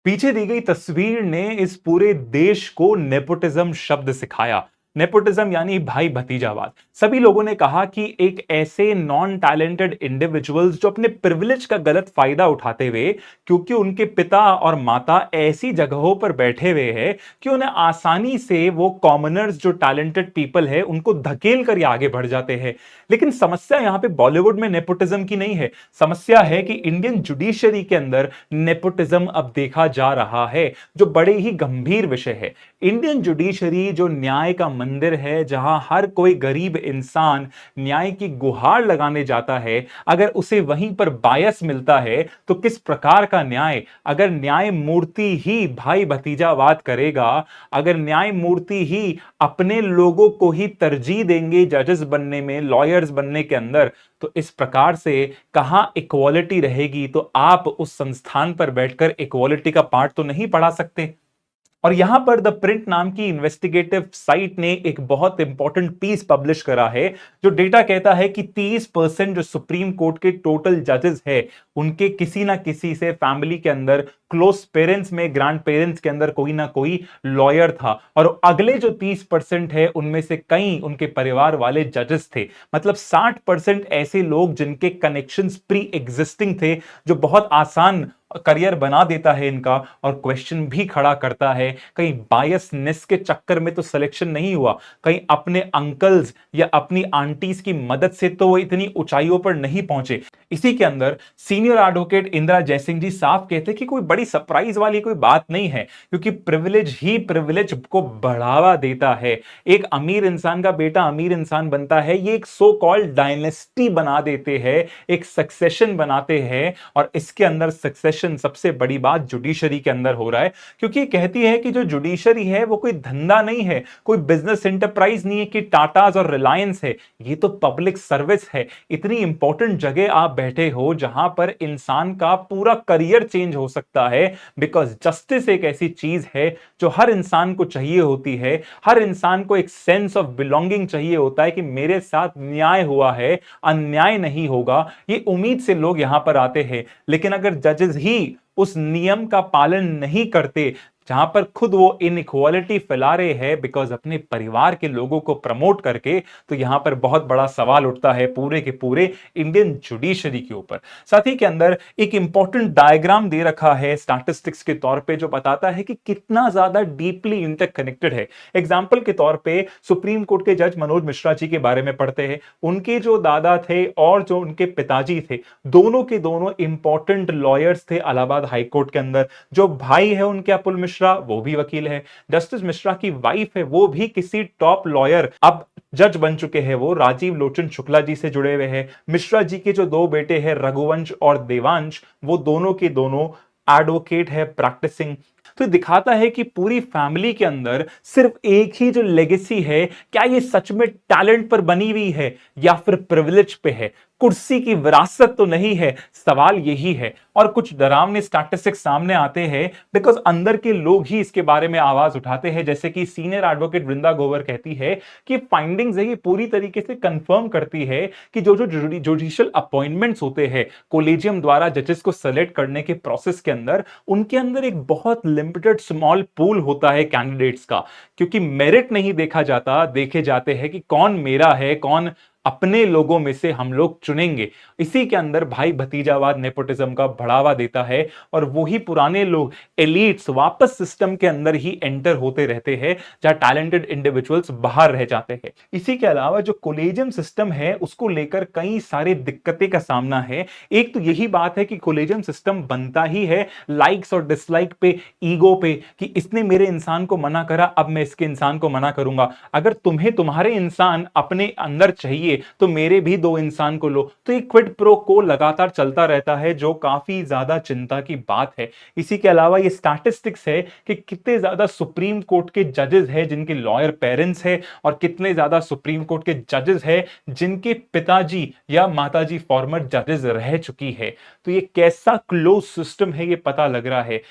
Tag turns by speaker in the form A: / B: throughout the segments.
A: पीछे दी गई तस्वीर ने इस पूरे देश को नेपोटिज्म शब्द सिखाया। नेपोटिज्म यानी भाई भतीजावाद। सभी लोगों ने कहा कि एक ऐसे नॉन टैलेंटेड इंडिविजुअल्स जो अपने प्रिविलेज का गलत फायदा उठाते हुए, क्योंकि उनके पिता और माता ऐसी जगहों पर बैठे हुए हैं कि उन्हें आसानी से वो कॉमनर्स जो टैलेंटेड पीपल है उनको धकेल कर ये आगे बढ़ जाते हैं। लेकिन समस्या यहां पे बॉलीवुड में नेपोटिज्म की नहीं है, समस्या है कि इंडियन जुडिशरी के अंदर नेपोटिज्म अब देखा जा रहा है, जो बड़े ही गंभीर विषय है। इंडियन जुडिशरी जो न्याय का मंदिर है, जहां हर कोई गरीब इंसान न्याय की गुहार लगाने जाता है, अगर उसे वहीं पर बायस मिलता है तो किस प्रकार का न्याय? अगर न्याय मूर्ति ही भाई भतीजावाद करेगा, अगर न्याय मूर्ति ही अपने लोगों को ही तरजीह देंगे जजेस बनने में, लॉयर्स बनने के अंदर, तो इस प्रकार से कहां इक्वालिटी रहेगी? तो आप उस संस्थान पर बैठकर इक्वालिटी का पाठ तो नहीं पढ़ा सकते। और यहां पर द प्रिंट नाम की इन्वेस्टिगेटिव साइट ने एक बहुत इंपॉर्टेंट पीस पब्लिश करा है, जो डेटा कहता है कि 30% जो सुप्रीम कोर्ट के टोटल जजेस है, उनके किसी ना किसी से फैमिली के अंदर, क्लोज पेरेंट्स में, ग्रैंड पेरेंट्स के अंदर कोई ना कोई लॉयर था। और अगले जो 30% है, उनमें से कई उनके परिवार वाले जजेस थे। मतलब 60% ऐसे लोग जिनके कनेक्शंस प्री एग्जिस्टिंग थे, जो बहुत आसान करियर बना देता है इनका, और क्वेश्चन भी खड़ा करता है। कहीं बायसनेस के चक्कर में तो सिलेक्शन नहीं हुआ, कहीं अपने अंकल्स या अपनी आंटीज की मदद से तो वो इतनी ऊंचाइयों पर नहीं पहुंचे। इसी के अंदर सीनियर एडवोकेट इंदिरा जयसिंह जी साफ कहते कि कोई बड़ी सरप्राइज वाली कोई बात नहीं है, क्योंकि प्रिविलेज ही प्रिविलेज को बढ़ावा देता है। एक अमीर इंसान का बेटा अमीर इंसान बनता है, ये एक सो कॉल्ड डायनेस्टी बना देते हैं, एक सक्सेशन बनाते हैं। और इसके अंदर सक्सेशन, सबसे बड़ी बात, जुडिशरी के अंदर हो रहा है, क्योंकि कहती है कि जो जुडिशरी है वो कोई धंधा नहीं है, कोई बिजनेस एंटरप्राइज नहीं है कि टाटाज और रिलायंस है, ये तो पब्लिक सर्विस है। इतनी इंपॉर्टेंट जगह आप बैठे हो जहां पर इंसान का पूरा करियर चेंज हो सकता है, बिकॉज जस्टिस एक ऐसी चीज है जो हर इंसान को चाहिए होती है। हर इंसान को एक सेंस ऑफ बिलोंगिंग चाहिए होता है कि मेरे साथ न्याय हुआ है, अन्याय नहीं होगा, ये उम्मीद से लोग यहां पर आते हैं। लेकिन अगर जजेस ही उस नियम का पालन नहीं करते, जहां पर खुद वो इनइक्वालिटी फैला रहे हैं बिकॉज अपने परिवार के लोगों को प्रमोट करके, तो यहां पर बहुत बड़ा सवाल उठता है पूरे के पूरे इंडियन जुडिशरी के ऊपर। साथ ही के अंदर एक इंपॉर्टेंट डायग्राम दे रखा है स्टैटिस्टिक्स के तौर पे, जो बताता है कि कितना ज्यादा डीपली इंटरकनेक्टेड है। एग्जाम्पल के तौर पे सुप्रीम कोर्ट के जज मनोज मिश्रा जी के बारे में पढ़ते हैं। उनके जो दादा थे और जो उनके पिताजी थे, दोनों के दोनों इंपॉर्टेंट लॉयर्स थे इलाहाबाद हाई कोर्ट के अंदर। जो भाई है उनके अपुल मिश्रा, वो भी वकील है। जस्टिस मिश्रा की वाइफ है, वो भी किसी टॉप लॉयर, अब जज बन चुके हैं, वो राजीव लोचन शुक्ला जी से जुड़े हुए हैं। मिश्रा जी के जो दो बेटे हैं, रघुवंश और देवांश, वो दोनों के दोनों एडवोकेट है, प्रैक्टिसिंग। तो दिखाता है कि पूरी फैमिली के अंदर सिर्फ एक ही जो लेगेसी है, क्या ये सच में टैलेंट पर बनी हुई है या फिर प्रिविलेज पे है? कुर्सी की विरासत तो नहीं है, सवाल यही है। और कुछ डरावने स्टैटिस्टिक्स सामने आते हैं बिकॉज अंदर के लोग ही इसके बारे में आवाज उठाते हैं। जैसे कि सीनियर एडवोकेट वृंदा ग्रोवर कहती है कि फाइंडिंग्स है, ये पूरी तरीके से कंफर्म करती है कि जो जो जुडिशियल अपॉइंटमेंट्स होते हैं कोलेजियम द्वारा जजेस को सेलेक्ट करने के प्रोसेस के अंदर, उनके अंदर एक बहुत लिमिटेड स्मॉल पूल होता है कैंडिडेट्स का, क्योंकि मेरिट नहीं देखा जाता, देखे जाते हैं कि कौन मेरा है, कौन अपने लोगों में से हम लोग चुनेंगे। इसी के अंदर भाई भतीजावाद नेपोटिज्म का बढ़ावा देता है, और वही पुराने लोग, एलीट्स, वापस सिस्टम के अंदर ही एंटर होते रहते हैं, जहां टैलेंटेड इंडिविजुअल्स बाहर रह जाते हैं। इसी के अलावा जो कोलेजियम सिस्टम है, उसको लेकर कई सारी दिक्कतें का सामना है। एक तो यही बात है कि कोलेजियम सिस्टम बनता ही है लाइक्स और डिसलाइक पे, ईगो पे, कि इसने मेरे इंसान को मना करा, अब मैं इसके इंसान को मना करूंगा। अगर तुम्हें तुम्हारे इंसान अपने अंदर चाहिए तो मेरे भी दो इंसान को लो। तो एक क्विड प्रो को लगातार चलता रहता है, जो काफी ज्यादा चिंता की बात है। इसी के अलावा ये स्टैटिस्टिक्स है कि कितने ज्यादा सुप्रीम कोर्ट के जजेस हैं जिनके लॉयर पेरेंट्स हैं, और कितने ज्यादा सुप्रीम कोर्ट के जजेस हैं जिनके पिताजी या माताजी फॉर्मर जजेस रह चुकी है। तो ये कैसा क्लोज सिस्टम है, ये पता लग रहा है।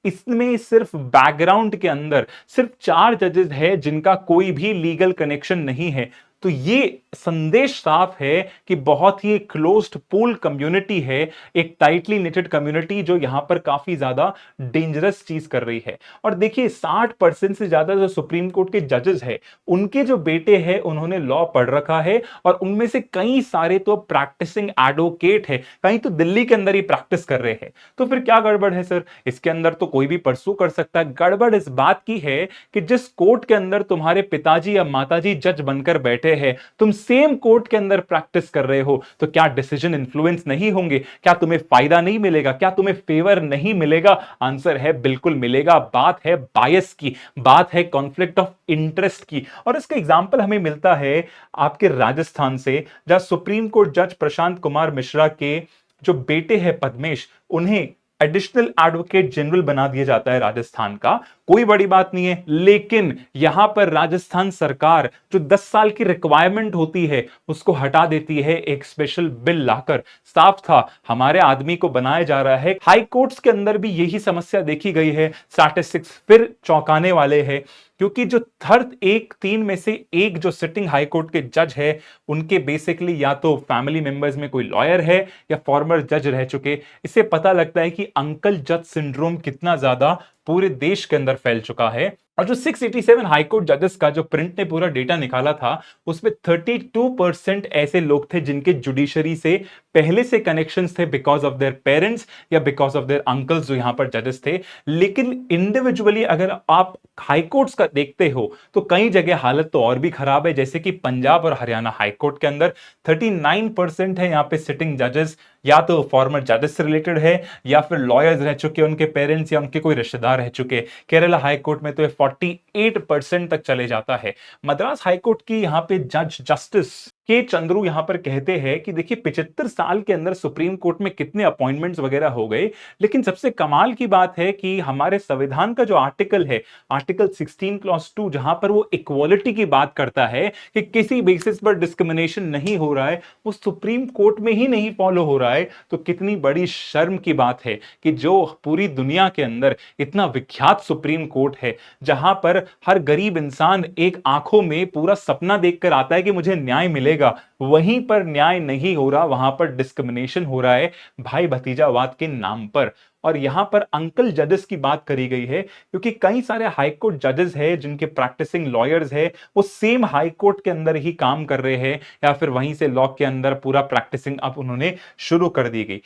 A: इसमें सिर्फ बैकग्राउंड के अंदर सिर्फ 4 जजेस हैं जिनका कोई भी लीगल कनेक्शन नहीं है। तो ये संदेश साफ है कि बहुत ही क्लोज्ड पूल कम्युनिटी है, एक टाइटली निटेड कम्युनिटी जो यहां पर काफी ज्यादा डेंजरस चीज कर रही है। और देखिए 60% से ज्यादा जो सुप्रीम कोर्ट के जजेस है, उनके जो बेटे हैं उन्होंने लॉ पढ़ रखा है, और उनमें से कई सारे तो प्रैक्टिसिंग एडवोकेट है, कहीं तो दिल्ली के अंदर ही प्रैक्टिस कर रहे हैं। तो फिर क्या गड़बड़ है सर? इसके अंदर तो कोई भी परसू कर सकता है। गड़बड़ इस बात की है कि जिस कोर्ट के अंदर तुम्हारे पिताजी या माताजी जज बनकर बैठे हैं, तुम सेम कोर्ट के अंदर प्रैक्टिस कर रहे हो, तो क्या डिसीजन इन्फ्लुएंस नहीं होंगे? क्या तुम्हें फायदा नहीं मिलेगा? क्या तुम्हें फेवर नहीं मिलेगा? आंसर है बिल्कुल मिलेगा। बात है बायस की, बात है कॉन्फ्लिक्ट ऑफ इंटरेस्ट की। और इसका एग्जांपल हमें मिलता है आपके राजस्थान से, जहां सुप्रीम कोर्ट जज प्रशांत कुमार मिश्रा के जो बेटे हैं पद्मेश, उन्हें एडिशनल एडवोकेट जनरल बना दिया जाता है राजस्थान का। कोई बड़ी बात नहीं है, लेकिन यहां पर राजस्थान सरकार जो 10 साल की रिक्वायरमेंट होती है उसको हटा देती है एक स्पेशल बिल लाकर। साफ था हमारे आदमी को बनाया जा रहा है। हाई कोर्ट्स के अंदर भी यही समस्या देखी गई है। स्टैटिस्टिक्स फिर चौंकाने वाले हैं, क्योंकि जो थर्ड एक तीन में से एक जो सिटिंग हाई कोर्ट के जज है, उनके बेसिकली या तो फैमिली मेंबर्स में कोई लॉयर है या फॉर्मर जज रह चुके। इससे पता लगता है कि अंकल जज सिंड्रोम कितना ज्यादा पूरे देश के अंदर फैल चुका है। और जो 687 हाईकोर्ट जजेस का जो प्रिंट ने पूरा डेटा निकाला था, उसमें 32% ऐसे लोग थे जिनके जुडिशरी से पहले से कनेक्शंस थे बिकॉज ऑफ देयर पेरेंट्स या बिकॉज ऑफ देयर अंकल्स जो यहां पर जजेस थे। लेकिन इंडिविजुअली अगर आप हाईकोर्ट्स का देखते हो तो कई जगह हालत तो और भी खराब है, जैसे कि पंजाब और हरियाणा हाईकोर्ट के अंदर 39% है यहां पे सिटिंग जजेस या तो फॉर्मर जजेस से रिलेटेड है या फिर लॉयर्स रह चुके, उनके पेरेंट्स या उनके कोई रिश्तेदार रह चुके। केरला हाईकोर्ट में तो 48% तक चले जाता है। मद्रास हाईकोर्ट की यहां पे जज जस्टिस के चंद्रू यहां पर कहते हैं कि देखिए 75 साल के अंदर सुप्रीम कोर्ट में कितने अपॉइंटमेंट्स वगैरह हो गए, लेकिन सबसे कमाल की बात है कि हमारे संविधान का जो आर्टिकल है, आर्टिकल 16 क्लॉज 2, जहां पर वो इक्वालिटी की बात करता है कि किसी बेसिस पर डिस्क्रिमिनेशन नहीं हो रहा है, वो सुप्रीम कोर्ट में ही नहीं फॉलो हो रहा है। तो कितनी बड़ी शर्म की बात है कि जो पूरी दुनिया के अंदर इतना विख्यात सुप्रीम कोर्ट है, जहां पर हर गरीब इंसान एक आंखों में पूरा सपना देखकर आता है कि मुझे न्याय मिलेगा, वहीं पर न्याय नहीं हो रहा, वहां पर डिस्क्रिमिनेशन हो रहा है भाई भतीजावाद के नाम पर। और यहां पर अंकल जजेस की बात करी गई है, क्योंकि कई सारे हाईकोर्ट जजेस हैं जिनके प्रैक्टिसिंग लॉयर्स है, वो सेम हाईकोर्ट के अंदर ही काम कर रहे हैं या फिर वहीं से लॉ के अंदर पूरा प्रैक्टिसिंग अब उन्होंने शुरू कर दी गई।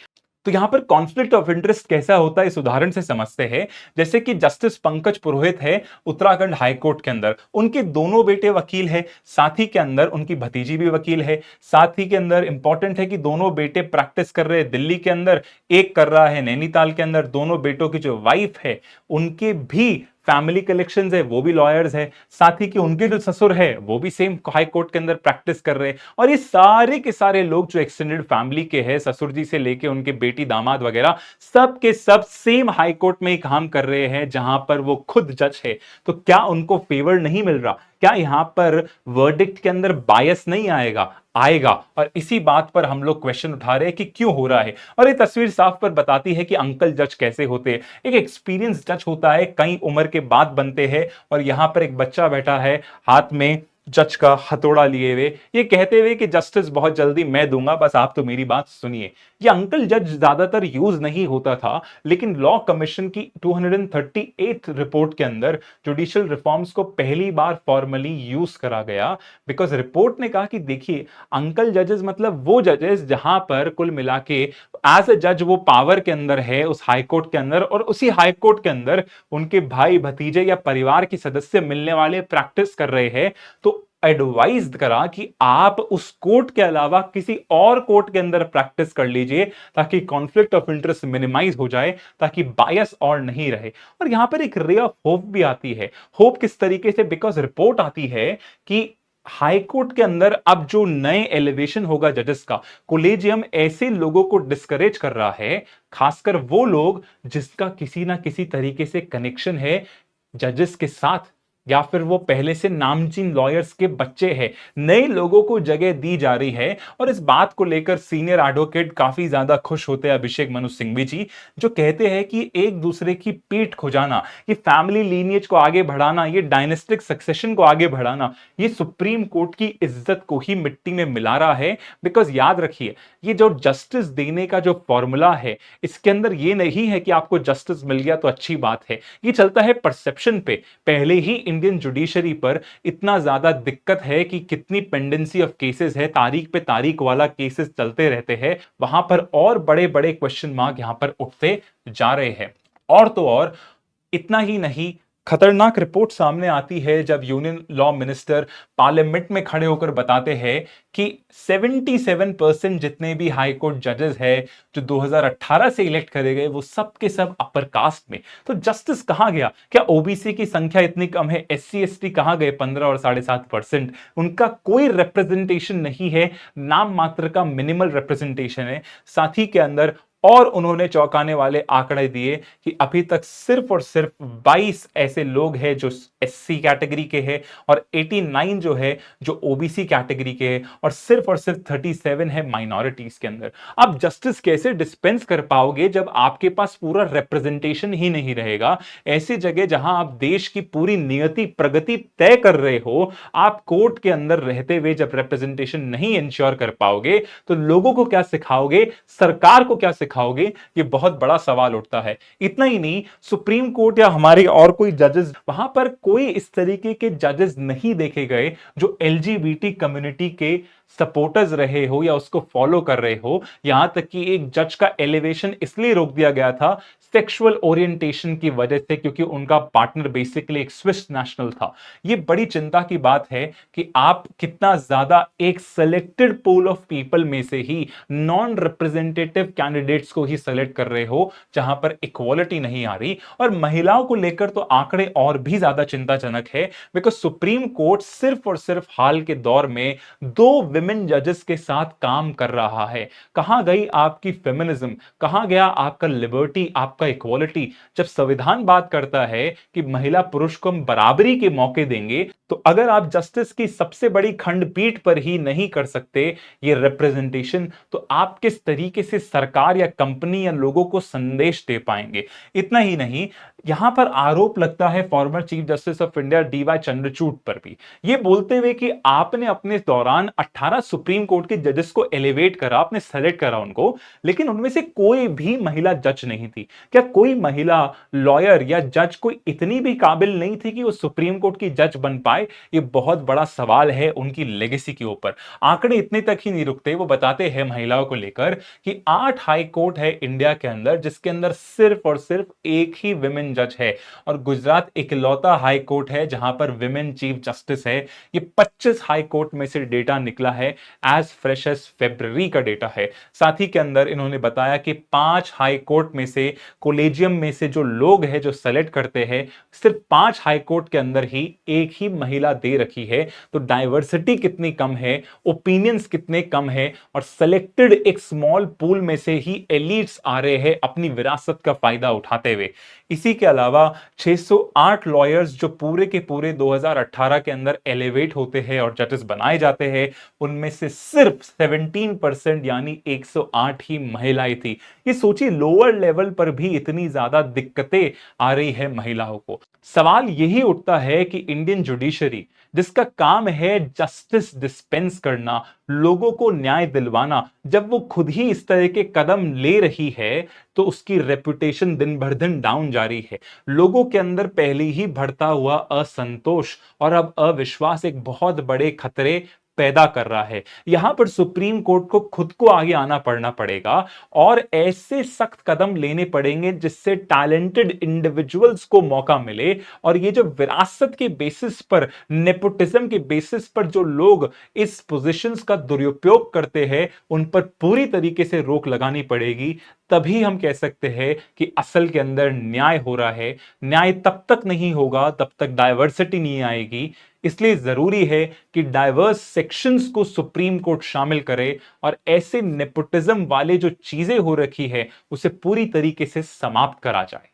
A: तो यहां पर कॉन्फ्लिक्ट ऑफ इंटरेस्ट कैसा होता है इस उदाहरण से समझते हैं। जैसे कि जस्टिस पंकज पुरोहित है उत्तराखंड हाईकोर्ट के अंदर, उनके दोनों बेटे वकील है, साथ ही के अंदर उनकी भतीजी भी वकील है। साथ ही के अंदर इंपॉर्टेंट है कि दोनों बेटे प्रैक्टिस कर रहे हैं दिल्ली के अंदर, एक कर रहा है नैनीताल के अंदर। दोनों बेटों की जो वाइफ है उनके भी फैमिली कलेक्शंस है, वो भी लॉयर्स है। साथ ही कि उनके जो ससुर है वो भी सेम हाई कोर्ट के अंदर प्रैक्टिस कर रहे हैं। और ये सारे के सारे लोग जो एक्सटेंडेड फैमिली के हैं, ससुर जी से लेके उनके बेटी दामाद वगैरह, सब के सब सेम हाई कोर्ट में ही काम कर रहे हैं जहां पर वो खुद जज है। तो क्या उनको फेवर नहीं मिल रहा? क्या यहां पर वर्डिक्ट के अंदर बायस नहीं आएगा? आएगा। और इसी बात पर हम लोग क्वेश्चन उठा रहे हैं कि क्यों हो रहा है। और ये तस्वीर साफ पर बताती है कि अंकल जज कैसे होते हैं। एक एक्सपीरियंस जज होता है, कई उम्र के बाद बनते हैं, और यहां पर एक बच्चा बैठा है हाथ में जज का हथौड़ा लिए हुए, ये कहते हुए कि जस्टिस बहुत जल्दी मैं दूंगा, बस आप तो मेरी बात सुनिए। ये अंकल जज ज्यादातर यूज नहीं होता था, लेकिन लॉ कमीशन की 238 रिपोर्ट के अंदर जुडिशियल रिफॉर्म्स को पहली बार फॉर्मली यूज करा गया। बिकॉज रिपोर्ट ने कहा कि देखिए अंकल जजेस मतलब वो जजेस जहां पर कुल मिला के एज ए जज वो पावर के अंदर है उस हाई कोर्ट के अंदर, और उसी हाई कोर्ट के अंदर उनके भाई भतीजे या परिवार के सदस्य मिलने वाले प्रैक्टिस कर रहे हैं। तो एडवाइज करा कि आप उस कोर्ट के अलावा किसी और कोर्ट के अंदर प्रैक्टिस कर लीजिए, ताकि कॉन्फ्लिक्ट ऑफ इंटरेस्ट मिनिमाइज हो जाए, ताकि बायस और नहीं रहे। और यहां पर एक रे ऑफ होप भी आती है। होप किस तरीके से? बिकॉज रिपोर्ट आती है कि हाई कोर्ट के अंदर अब जो नए एलिवेशन होगा जजेस का, कोलेजियम ऐसे लोगों को डिस्करेज कर रहा है, खासकर वो लोग जिसका किसी ना किसी तरीके से कनेक्शन है जजेस के साथ, या फिर वो पहले से नामचीन लॉयर्स के बच्चे हैं, नए लोगों को जगह दी जा रही है। और इस बात को लेकर सीनियर एडवोकेट काफी ज्यादा खुश होते हैं, अभिषेक मनु सिंघवी जी, जो कहते हैं कि एक दूसरे की पीठ खुजाना, ये फैमिली लीनिएज को आगे बढ़ाना, ये डायनेस्टिक सक्सेशन को आगे बढ़ाना, ये सुप्रीम कोर्ट की इज्जत को ही मिट्टी में मिला रहा है। बिकॉज याद रखिए, ये जो जस्टिस देने का जो फॉर्मूला है, इसके अंदर ये नहीं है कि आपको जस्टिस मिल गया तो अच्छी बात है, ये चलता है परसेप्शन पे। पहले ही इंडियन जुडिशरी पर इतना ज्यादा दिक्कत है कि कितनी पेंडेंसी ऑफ केसेस है, तारीख पे तारीख वाला केसेस चलते रहते हैं, वहां पर और बड़े बड़े क्वेश्चन मार्क यहां पर उठते जा रहे हैं। और तो और इतना ही नहीं, खतरनाक रिपोर्ट सामने आती है जब यूनियन लॉ मिनिस्टर पार्लियामेंट में खड़े होकर बताते हैं कि 77% जितने भी हाई कोर्ट जजेस हैं जो 2018 से इलेक्ट करे गए, वो सब के सब अपर कास्ट में। तो जस्टिस कहां गया? क्या ओबीसी की संख्या इतनी कम है? एससी एसटी कहां गए? 15 और 7.5%। उनका कोई रिप्रेजेंटेशन नहीं है, नाम मात्र का मिनिमल रिप्रेजेंटेशन है। साथ ही के अंदर और उन्होंने चौंकाने वाले आंकड़े दिए कि अभी तक सिर्फ और सिर्फ 22 ऐसे लोग हैं जो एससी कैटेगरी के हैं, और 89 जो है जो ओबीसी कैटेगरी के हैं, और सिर्फ 37 है माइनॉरिटीज के अंदर। आप जस्टिस कैसे डिस्पेंस कर पाओगे जब आपके पास पूरा रिप्रेजेंटेशन ही नहीं रहेगा? ऐसी जगह जहां आप देश की पूरी नियति प्रगति तय कर रहे हो, आप कोर्ट के अंदर रहते हुए जब रिप्रेजेंटेशन नहीं इंश्योर कर पाओगे, तो लोगों को क्या सिखाओगे, सरकार को क्या सिखाओगे? ये बहुत बड़ा सवाल उठता है। इतना ही नहीं, सुप्रीम कोर्ट या हमारे और कोई जजेस, वहां पर कोई इस तरीके के जजेस नहीं देखे गए जो एलजीबीटी कम्युनिटी के सपोर्टर्स रहे हो या उसको फॉलो कर रहे हो। यहां तक कि एक जज का एलिवेशन इसलिए रोक दिया गया था सेक्सुअल ओरिएंटेशन की वजह से, क्योंकि उनका पार्टनर बेसिकली एक स्विस नेशनल था। यह बड़ी चिंता की बात है कि आप कितना ज्यादा एक सेलेक्टेड पूल ऑफ पीपल में से ही नॉन रिप्रेजेंटेटिव कैंडिडेट्स को ही सेलेक्ट कर रहे हो, जहां पर इक्वालिटी नहीं आ रही। और महिलाओं को लेकर तो आंकड़े और भी ज्यादा चिंताजनक है, बिकॉज सुप्रीम कोर्ट सिर्फ और सिर्फ हाल के दौर में 2 विमेन जजेस के साथ काम कर रहा है। कहां गई आपकी फेमिनिज्म? कहां गया आपका लिबर्टी, आपका इक्वालिटी? जब संविधान बात करता है कि महिला पुरुष को हम बराबरी के मौके देंगे, तो अगर आप जस्टिस की सबसे बड़ी खंडपीठ पर ही नहीं कर सकते ये रिप्रेजेंटेशन, तो आप किस तरीके से सरकार या कंपनी या लोगों को संदेश दे पाएंगे? इतना ही नहीं, यहां पर आरोप लगता है former chief justice of India D Y Chandrachud पर भी, ये बोलते हुए कि आपने अपने दौरान 18 सुप्रीम कोर्ट के जजेस को एलिवेट करा, आपने सेलेक्ट करा उनको, लेकिन उनमें से कोई भी महिला जज नहीं थी। क्या कोई महिला लॉयर या जज कोई इतनी भी काबिल नहीं थी कि वो सुप्रीम कोर्ट की जज बन पाए? ये बहुत बड़ा सवाल है उनकी लेगेसी के ऊपर। आंकड़े इतने तक ही नहीं रुकते, वो बताते हैं महिलाओं को लेकर कि 8 हाई कोर्ट है इंडिया के अंदर जिसके अंदर सिर्फ और सिर्फ एक ही विमेन जज है, और गुजरात इकलौता हाई कोर्ट है जहां पर विमेन चीफ जस्टिस है। ये 25 हाई कोर्ट में से डेटा निकला है, एज फ्रेश एज फरवरी का डेटा है। साथ ही के अंदर इन्होंने बताया कि 5 हाई कोर्ट में से, कोलेजियम में से जो लोग हैं जो सेलेक्ट करते हैं, सिर्फ 5 हाई कोर्ट के अंदर ही एक ही महिला दे रखी है। तो डाइवर्सिटी कितनी कम है, ओपिनियंस कितने कम है, और सेलेक्टेड एक स्मॉल पूल में से ही एलिट्स आ रहे हैं अपनी विरासत का फायदा उठाते हुए। इसी के अलावा 608 लॉयर्स जो पूरे के पूरे 2018 के अंदर एलिवेट होते हैं और जजेस बनाए जाते हैं, उनमें से सिर्फ 17% यानी 108 ही महिलाएं थी। ये सोचिए, लोअर लेवल पर भी इतनी ज्यादा दिक्कतें आ रही है महिलाओं को। सवाल यही उठता है कि इंडियन जुडिशरी, जिसका काम है जस्टिस डिस्पेंस करना, लोगों को न्याय दिलवाना, जब वो खुद ही इस तरह के कदम ले रही है, तो उसकी रेपुटेशन दिन भर दिन डाउन जा रही है। लोगों के अंदर पहले ही बढ़ता हुआ असंतोष और अब अविश्वास एक बहुत बड़े खतरे पैदा कर रहा है। यहां पर सुप्रीम कोर्ट को खुद को आगे आना पड़ेगा और ऐसे सख्त कदम लेने पड़ेंगे जिससे टैलेंटेड इंडिविजुअल्स को मौका मिले, और ये जो विरासत के बेसिस पर, नेपोटिज्म के बेसिस पर जो लोग इस पोजीशंस का दुरुपयोग करते हैं, उन पर पूरी तरीके से रोक लगानी पड़ेगी। तभी हम कह सकते हैं कि असल के अंदर न्याय हो रहा है। न्याय तब तक नहीं होगा तब तक डाइवर्सिटी नहीं आएगी। इसलिए जरूरी है कि डाइवर्स सेक्शंस को सुप्रीम कोर्ट शामिल करे और ऐसे नेपोटिज्म वाले जो चीजें हो रखी है उसे पूरी तरीके से समाप्त करा जाए।